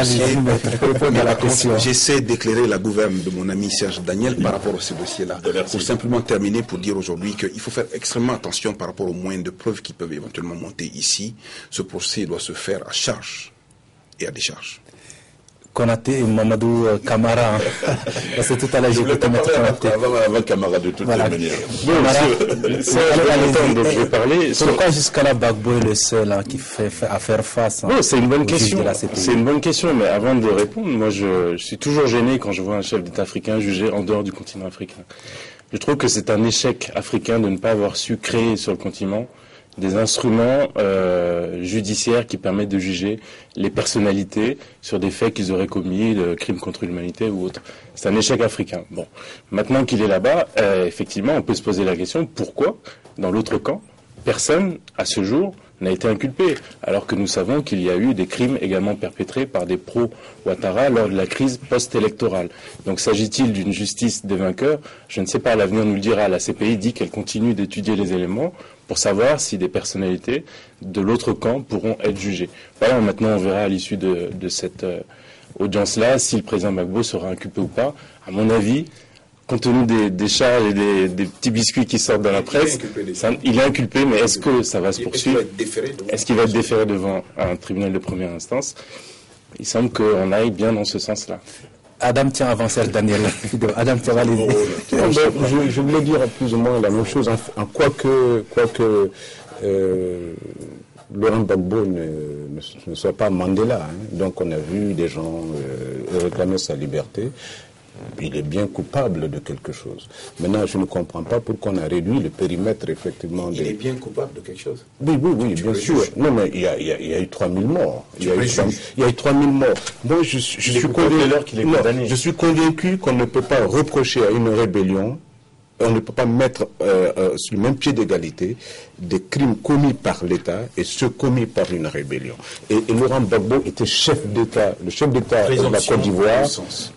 dossier. J'essaie d'éclairer la gouverne de mon ami Serge Daniel par rapport à ce dossier-là. Pour simplement terminer, pour dire aujourd'hui qu'il faut faire extrêmement attention par rapport aux moyens de preuve qui peuvent éventuellement monter ici. Ce procès doit se faire à charge et à décharge. Konaté et Mamadou Camara. Parce que tout à l'heure, j'ai écouté Maître Konaté. Avant Camara, de toute manière. Je vais parler. Pourquoi jusqu'à là, Gbagbo est le seul qui fait à faire face? Non, c'est une bonne question. C'est une bonne question, mais avant de répondre, moi, je suis toujours gêné quand je vois un chef d'État africain jugé en dehors du continent africain. Je trouve que c'est un échec africain de ne pas avoir su créer sur le continent des instruments judiciaires qui permettent de juger les personnalités sur des faits qu'ils auraient commis, de crimes contre l'humanité ou autre. C'est un échec africain. Bon, maintenant qu'il est là-bas, effectivement, on peut se poser la question, pourquoi, dans l'autre camp, personne, à ce jour, n'a été inculpé, alors que nous savons qu'il y a eu des crimes également perpétrés par des pro-Ouattara lors de la crise post-électorale. Donc s'agit-il d'une justice des vainqueurs? Je ne sais pas, l'avenir nous le dira. La CPI dit qu'elle continue d'étudier les éléments pour savoir si des personnalités de l'autre camp pourront être jugées. Voilà, maintenant on verra à l'issue de cette audience-là si le président Gbagbo sera inculpé ou pas. À mon avis, compte tenu des charges et des petits biscuits qui sortent dans la presse, il est inculpé, mais est-ce que ça va se poursuivre? Est-ce qu'il va être déféré devant un tribunal de première instance? Il semble qu'on aille bien dans ce sens-là. Adam, tiens, avant Serge Daniel. Adam, tiens, allez-y. Je voulais dire plus ou moins la même chose, quoique Laurent Gbagbo ne soit pas Mandela. Donc on a vu des gens réclamer sa liberté. Il est bien coupable de quelque chose. Maintenant, je ne comprends pas pourquoi on a réduit le périmètre, effectivement. Il est bien coupable de quelque chose? Oui, bien sûr. Non, mais il y a eu 3000 morts. Il y a eu 3000 morts. Donc, je suis convaincu qu'on ne peut pas reprocher à une rébellion, on ne peut pas mettre sur le même pied d'égalité des crimes commis par l'État et ceux commis par une rébellion. Et Laurent Gbagbo était chef d'État, le chef d'État de la Côte d'Ivoire.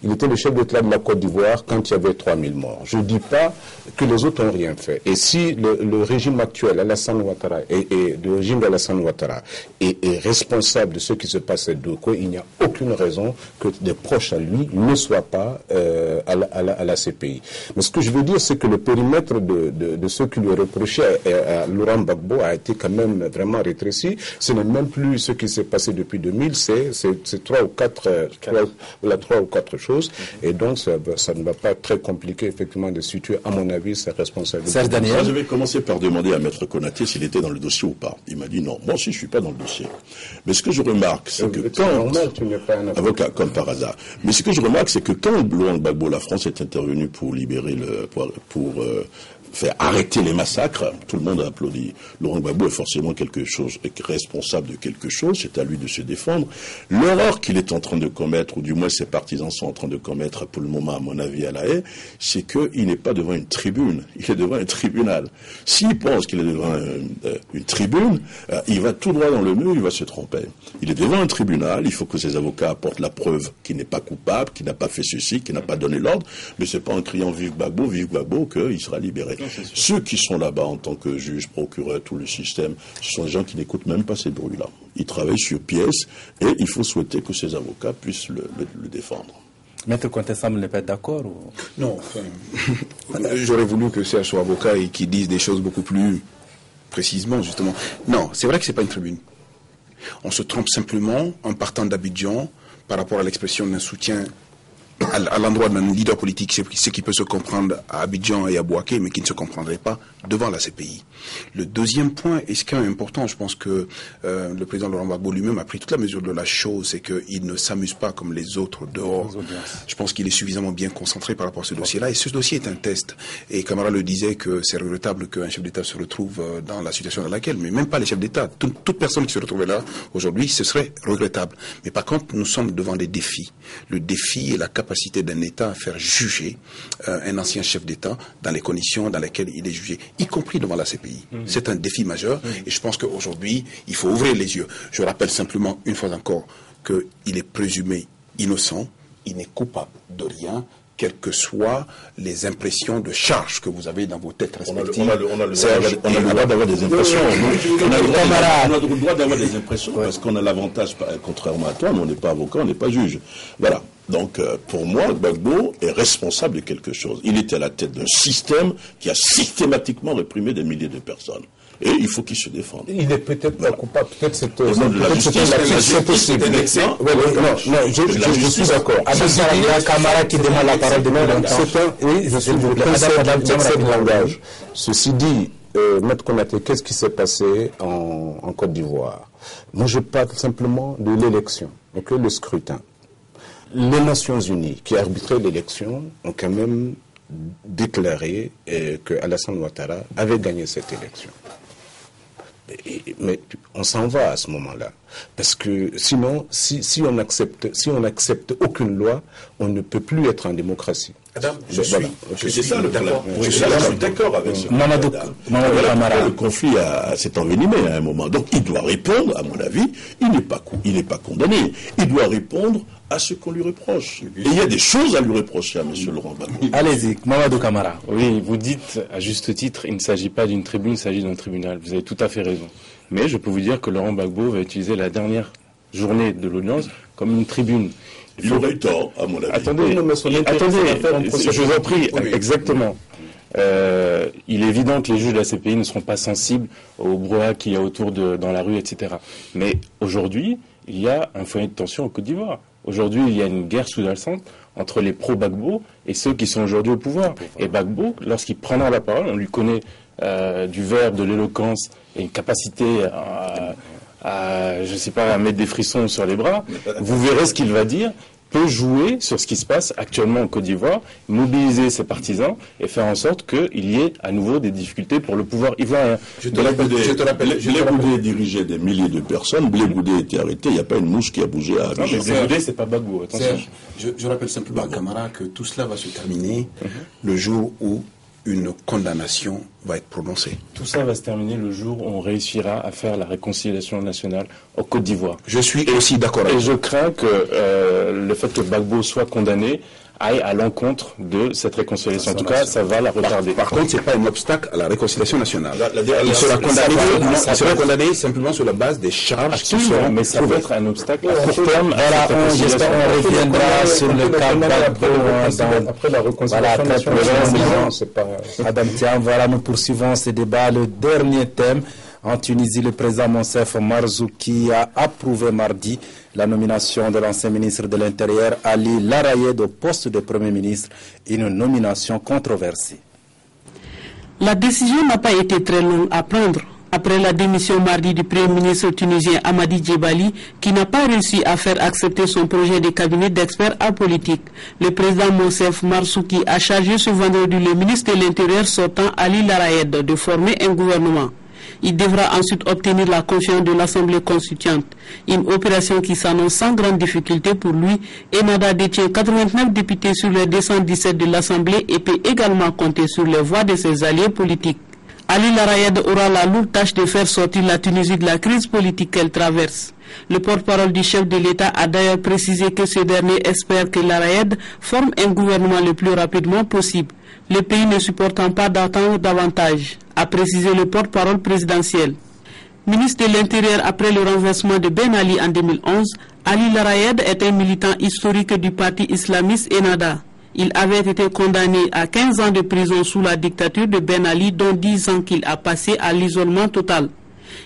Il était le chef d'État de la Côte d'Ivoire quand il y avait 3000 morts. Je ne dis pas que les autres n'ont rien fait. Et si le régime actuel, Alassane Ouattara, le régime d'Alassane Ouattara est responsable de ce qui se passe à Doko, il n'y a aucune raison que des proches à lui ne soient pas à la CPI. Mais ce que je veux dire, c'est que le périmètre de ce qui lui est reproché à Laurent Gbagbo a été quand même vraiment rétréci. Ce n'est même plus ce qui s'est passé depuis 2000, c'est 3 ou 4 choses. Et donc, ça ne va pas être très compliqué, effectivement, de situer, à mon avis, sa responsabilité. Serge Daniel. Je vais commencer par demander à Maître Konaté s'il était dans le dossier ou pas. Il m'a dit non. Moi aussi, je ne suis pas dans le dossier. Mais ce que je remarque, c'est que tu n'es pas un avocat, comme par hasard. Mais ce que je remarque, c'est que quand Laurent Gbagbo, la France est intervenue pour libérer faire arrêter les massacres. Tout le monde a applaudi. Laurent Gbagbo est forcément responsable de quelque chose, c'est à lui de se défendre. L'erreur qu'il est en train de commettre, ou du moins ses partisans sont en train de commettre pour le moment, à mon avis, à La Haye, c'est qu'il n'est pas devant une tribune, il est devant un tribunal. S'il pense qu'il est devant une tribune, il va tout droit dans le mur, il va se tromper. Il est devant un tribunal, il faut que ses avocats apportent la preuve qu'il n'est pas coupable, qu'il n'a pas fait ceci, qu'il n'a pas donné l'ordre, mais c'est pas en criant vive Gbagbo qu'il sera libéré. Ceux qui sont là-bas en tant que juges, procureurs, tout le système, ce sont des gens qui n'écoutent même pas ces bruits-là. Ils travaillent sur pièce et il faut souhaiter que ces avocats puissent le défendre. Maître Contessable n'est pas d'accord ou... Non, j'aurais voulu que Serge soit avocat et qu'il dise des choses beaucoup plus précisément, justement. Non, c'est vrai que c'est pas une tribune. On se trompe simplement en partant d'Abidjan par rapport à l'expression d'un soutien à l'endroit d'un leader politique, ce qui peut se comprendre à Abidjan et à Bouaké, mais qui ne se comprendrait pas devant la CPI. Le deuxième point, et ce qui est important, je pense que le président Laurent Gbagbo lui-même a pris toute la mesure de la chose, c'est qu'il ne s'amuse pas comme les autres dehors. Je pense qu'il est suffisamment bien concentré par rapport à ce dossier-là, et ce dossier est un test. Et Camara le disait que c'est regrettable qu'un chef d'État se retrouve dans la situation dans laquelle, mais même pas les chefs d'État, toute personne qui se retrouvait là aujourd'hui, ce serait regrettable. Mais par contre, nous sommes devant des défis. Le défi est la capacité d'un État à faire juger un ancien chef d'État dans les conditions dans lesquelles il est jugé, y compris devant la CPI. C'est un défi majeur et je pense qu'aujourd'hui, il faut ouvrir les yeux. Je rappelle simplement, une fois encore, qu'il est présumé innocent, il n'est coupable de rien, quelles que soient les impressions de charge que vous avez dans vos têtes respectives. On a le droit d'avoir des impressions. On a le droit d'avoir des impressions parce qu'on a l'avantage, contrairement à toi, on n'est pas avocat, on n'est pas juge. Voilà. Donc, pour moi, Gbagbo est responsable de quelque chose. Il était à la tête d'un système qui a systématiquement réprimé des milliers de personnes. Et il faut qu'il se défende. Il n'est peut-être pas coupable, peut-être c'est possible. Je suis d'accord. Avec Camara qui demande la parole de oui, je suis de langage. Ceci dit, Maître Konaté, qu'est-ce qui s'est passé en Côte d'Ivoire? Moi, je parle simplement de l'élection, donc le scrutin. Les Nations Unies qui arbitraient l'élection ont quand même déclaré que Alassane Ouattara avait gagné cette élection. Mais on s'en va à ce moment-là. Parce que sinon, si on accepte aucune loi, on ne peut plus être en démocratie. Adam, je suis d'accord avec ce le conflit s'est envenimé à un moment. Donc il doit répondre, à mon avis, il n'est pas condamné. Il doit répondre à ce qu'on lui reproche. Et il y a des choses à lui reprocher à M. Laurent Gbagbo. Allez-y, Mamadou Camara. Oui, vous dites à juste titre, il ne s'agit pas d'une tribune, il s'agit d'un tribunal. Vous avez tout à fait raison. Mais je peux vous dire que Laurent Gbagbo va utiliser la dernière journée de l'audience comme une tribune. Il aurait eu tort, à mon avis. Attendez, je vous en prie, exactement. Il est évident que les juges de la CPI ne seront pas sensibles au brouhaha qu'il y a autour dans la rue, etc. Mais aujourd'hui, il y a un foyer de tension en Côte d'Ivoire. Aujourd'hui, il y a une guerre sous-jacente entre les pro-Gbagbo et ceux qui sont aujourd'hui au pouvoir. Et Gbagbo, lorsqu'il prendra la parole, on lui connaît du verbe, de l'éloquence et une capacité à mettre des frissons sur les bras. Vous verrez ce qu'il va dire. Peut jouer sur ce qui se passe actuellement en Côte d'Ivoire, mobiliser ses partisans et faire en sorte qu'il y ait à nouveau des difficultés pour le pouvoir ivoirien. Je te rappelle, Blé Goudé dirigeait des milliers de personnes, Blé Goudé était arrêté, il n'y a pas une mouche qui a bougé à Abidjan. Non, mais Blé Goudé, c'est pas Gbagbo, attention. Je rappelle simplement à Camara que tout cela va se terminer le jour où une condamnation va être prononcée. Tout ça va se terminer le jour où on réussira à faire la réconciliation nationale au Côte d'Ivoire. Je suis aussi d'accord avec vous. Et je crains que le fait que Gbagbo soit condamné aille à l'encontre de cette réconciliation. En tout cas, ça va la retarder. Par contre, ce n'est pas un obstacle à la réconciliation nationale. Il sera condamné simplement sur la base des charges qui seront... Mais ça peut être un obstacle à court terme. J'espère qu'on reviendra sur le cas Gbagbo après la réconciliation nationale. Adam Thiam, voilà, nous poursuivons ce débat. Le dernier thème. En Tunisie, le président Monsef Marzouki a approuvé mardi la nomination de l'ancien ministre de l'Intérieur Ali Larayed au poste de Premier ministre, une nomination controversée. La décision n'a pas été très longue à prendre Après la démission mardi du Premier ministre tunisien Hamadi Djebali, qui n'a pas réussi à faire accepter son projet de cabinet d'experts apolitiques, le président Monsef Marzouki a chargé ce vendredi le ministre de l'Intérieur sortant Ali Larayed de former un gouvernement. Il devra ensuite obtenir la confiance de l'Assemblée constituante, une opération qui s'annonce sans grande difficulté pour lui. Ennahda détient 89 députés sur les 217 de l'Assemblée et peut également compter sur les voix de ses alliés politiques. Ali Larayed aura la lourde tâche de faire sortir la Tunisie de la crise politique qu'elle traverse. Le porte-parole du chef de l'État a d'ailleurs précisé que ce dernier espère que Larayed forme un gouvernement le plus rapidement possible, le pays ne supportant pas d'attendre davantage, a précisé le porte-parole présidentiel. Ministre de l'Intérieur après le renversement de Ben Ali en 2011, Ali Larayed est un militant historique du parti islamiste Ennahda. Il avait été condamné à 15 ans de prison sous la dictature de Ben Ali, dont 10 ans qu'il a passé à l'isolement total.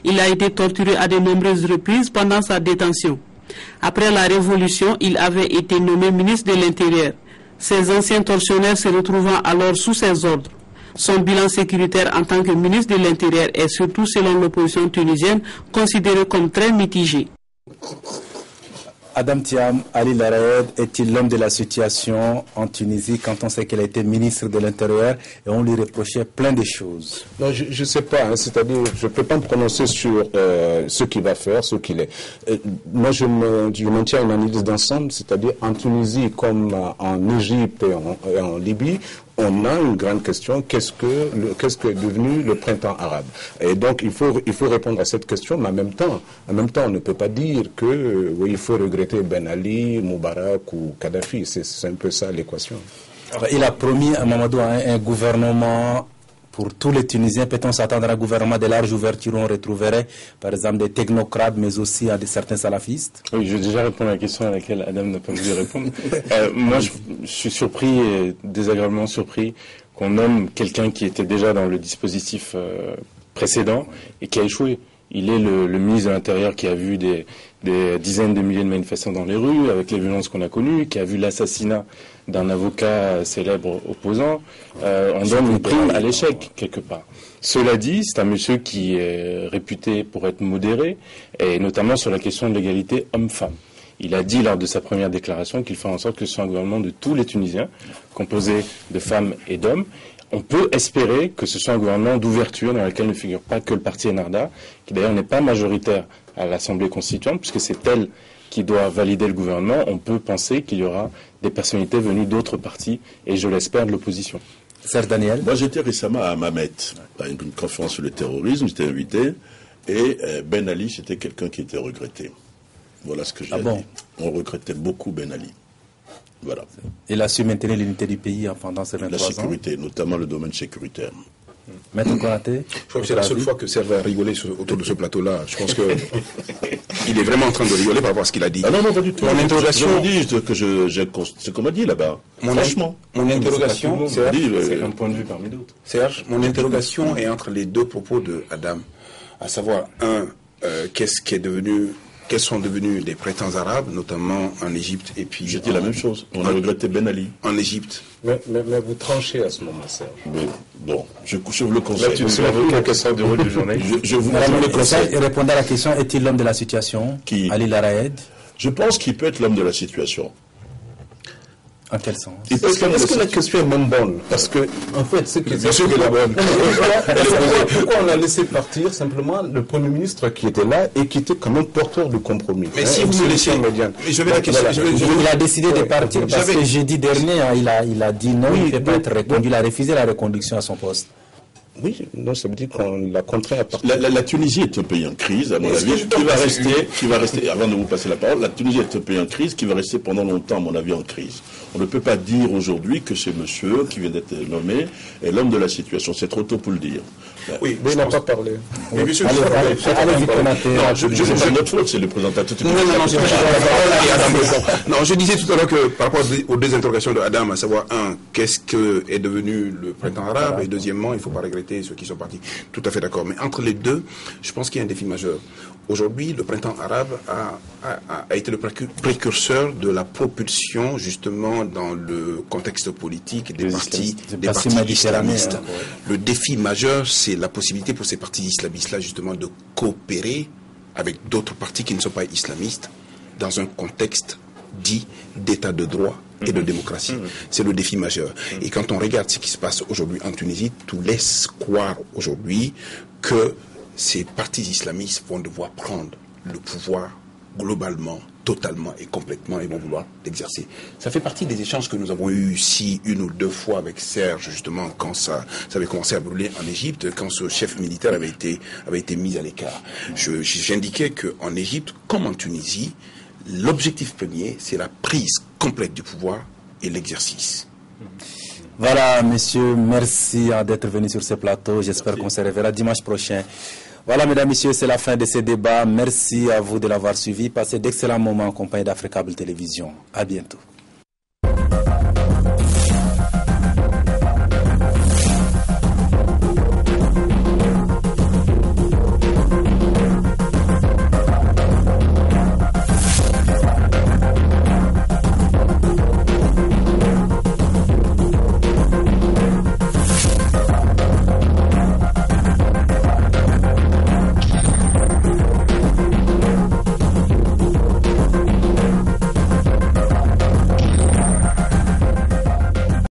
Il a été torturé à de nombreuses reprises pendant sa détention. Après la révolution, il avait été nommé ministre de l'Intérieur. Ses anciens tortionnaires se retrouvant alors sous ses ordres. Son bilan sécuritaire en tant que ministre de l'Intérieur est surtout, selon l'opposition tunisienne, considéré comme très mitigé. Adam Thiam, Ali Larayed est-il l'homme de la situation en Tunisie quand on sait qu'elle a été ministre de l'Intérieur et on lui reprochait plein de choses? Non, je ne sais pas, hein, c'est-à-dire je ne peux pas me prononcer sur ce qu'il va faire, ce qu'il est. Moi je maintiens une analyse d'ensemble, c'est-à-dire en Tunisie comme en Égypte et en Libye, on a une grande question, qu'est-ce que est devenu le printemps arabe? Et donc il faut répondre à cette question, mais en même temps on ne peut pas dire que oui, il faut regretter Ben Ali, Moubarak ou Kadhafi, c'est un peu ça l'équation. Il a promis à Mamadou un gouvernement pour tous les Tunisiens. Peut-on s'attendre à un gouvernement de large ouverture où on retrouverait par exemple des technocrates mais aussi à certains salafistes? Oui, je vais déjà répondre à la question à laquelle Adam n'a pas voulu répondre. Moi je suis surpris et désagréablement surpris qu'on nomme quelqu'un qui était déjà dans le dispositif précédent et qui a échoué. Il est le ministre de l'Intérieur qui a vu des dizaines de milliers de manifestants dans les rues avec les violences qu'on a connues, qui a vu l'assassinat d'un avocat célèbre opposant. On donne une prime à l'échec quelque part. Cela dit, c'est un monsieur qui est réputé pour être modéré, et notamment sur la question de l'égalité homme-femme. Il a dit lors de sa première déclaration qu'il ferait en sorte que ce soit un gouvernement de tous les Tunisiens, composé de femmes et d'hommes. On peut espérer que ce soit un gouvernement d'ouverture dans lequel ne figure pas que le parti Ennahda, qui d'ailleurs n'est pas majoritaire à l'Assemblée constituante, puisque c'est elle qui doit valider le gouvernement. On peut penser qu'il y aura des personnalités venues d'autres partis, et je l'espère de l'opposition. Serge Daniel. Moi j'étais récemment à Mamet, à une conférence sur le terrorisme, j'étais invité, et Ben Ali c'était quelqu'un qui était regretté. Voilà ce que j'ai dit. On regrettait beaucoup Ben Ali. Voilà. Il a su maintenir l'unité du pays pendant ces 23 ans. La sécurité, notamment le domaine sécuritaire. Maître Konaté. Je crois que c'est la seule fois que Serge va rigoler autour de ce plateau-là. Je pense qu'il est vraiment en train de rigoler par rapport à ce qu'il a dit. Ah non, pas du tout. Mon interrogation. C'est comme on dit là-bas. Franchement. Mon interrogation, c'est un point de vue parmi d'autres. Serge, mon interrogation est entre les deux propos de Adam. À savoir, quels sont devenus des printemps arabes, notamment en Égypte et puis... J'ai dit la même chose. On a regretté Ben Ali. En Égypte. Mais vous tranchez à ce moment, Serge. Bon, je vous le conseille. Là, tu sais l'avocat qui sort du rôle du journaliste. Je vous le conseille. Et répondez à la question, est-il l'homme de la situation? Qui? Ali Larayed. Je pense qu'il peut être l'homme de la situation. En quel sens? Est-ce que la question est même bonne? Parce que, en fait, c'est que... Bien sûr qu'elle est bonne. Pourquoi on a laissé partir simplement le Premier ministre qui était là et qui était quand même porteur de compromis? Mais si vous me laissez... Il a décidé de partir parce que jeudi dernier, il a dit non, il ne fait pas être reconduit. Il a refusé la reconduction à son poste. Oui, non, ça veut dire qu'on l'a contraint à partir. La Tunisie est un pays en crise, à mon avis, qui va rester, avant de vous passer la parole, la Tunisie est un pays en crise qui va rester pendant longtemps, à mon avis, en crise. On ne peut pas dire aujourd'hui que ce monsieur qui vient d'être nommé est l'homme de la situation. C'est trop tôt pour le dire. Oui, mais il n'a pas parlé. Mais bien sûr, je c'est notre faute, c'est le présentateur. Non, je disais tout à l'heure que par rapport aux deux interrogations de Adam, à savoir, qu'est-ce que est devenu le printemps arabe, et deuxièmement, il ne faut pas regretter ceux qui sont partis. Tout à fait d'accord. Mais entre les deux, je pense qu'il y a un défi majeur. aujourd'hui, le printemps arabe a été le précurseur de la propulsion, justement, dans le contexte politique des partis islamistes. Le défi majeur, c'est la possibilité pour ces partis islamistes-là, justement, de coopérer avec d'autres partis qui ne sont pas islamistes dans un contexte dit d'état de droit et de démocratie. C'est le défi majeur. Et quand on regarde ce qui se passe aujourd'hui en Tunisie, tout laisse croire aujourd'hui que ces partis islamistes vont devoir prendre le pouvoir globalement, totalement et complètement, et vont vouloir l'exercer. Ça fait partie des échanges que nous avons eus ici une ou deux fois avec Serge, justement, quand ça avait commencé à brûler en Égypte, quand ce chef militaire avait été mis à l'écart. J'indiquais qu'en Égypte, comme en Tunisie, l'objectif premier, c'est la prise complète du pouvoir et l'exercice. Voilà, messieurs, merci d'être venus sur ce plateau. J'espère qu'on se reverra dimanche prochain. Voilà, mesdames, messieurs, c'est la fin de ce débat. Merci à vous de l'avoir suivi. Passez d'excellents moments en compagnie d'Africable Télévision. À bientôt.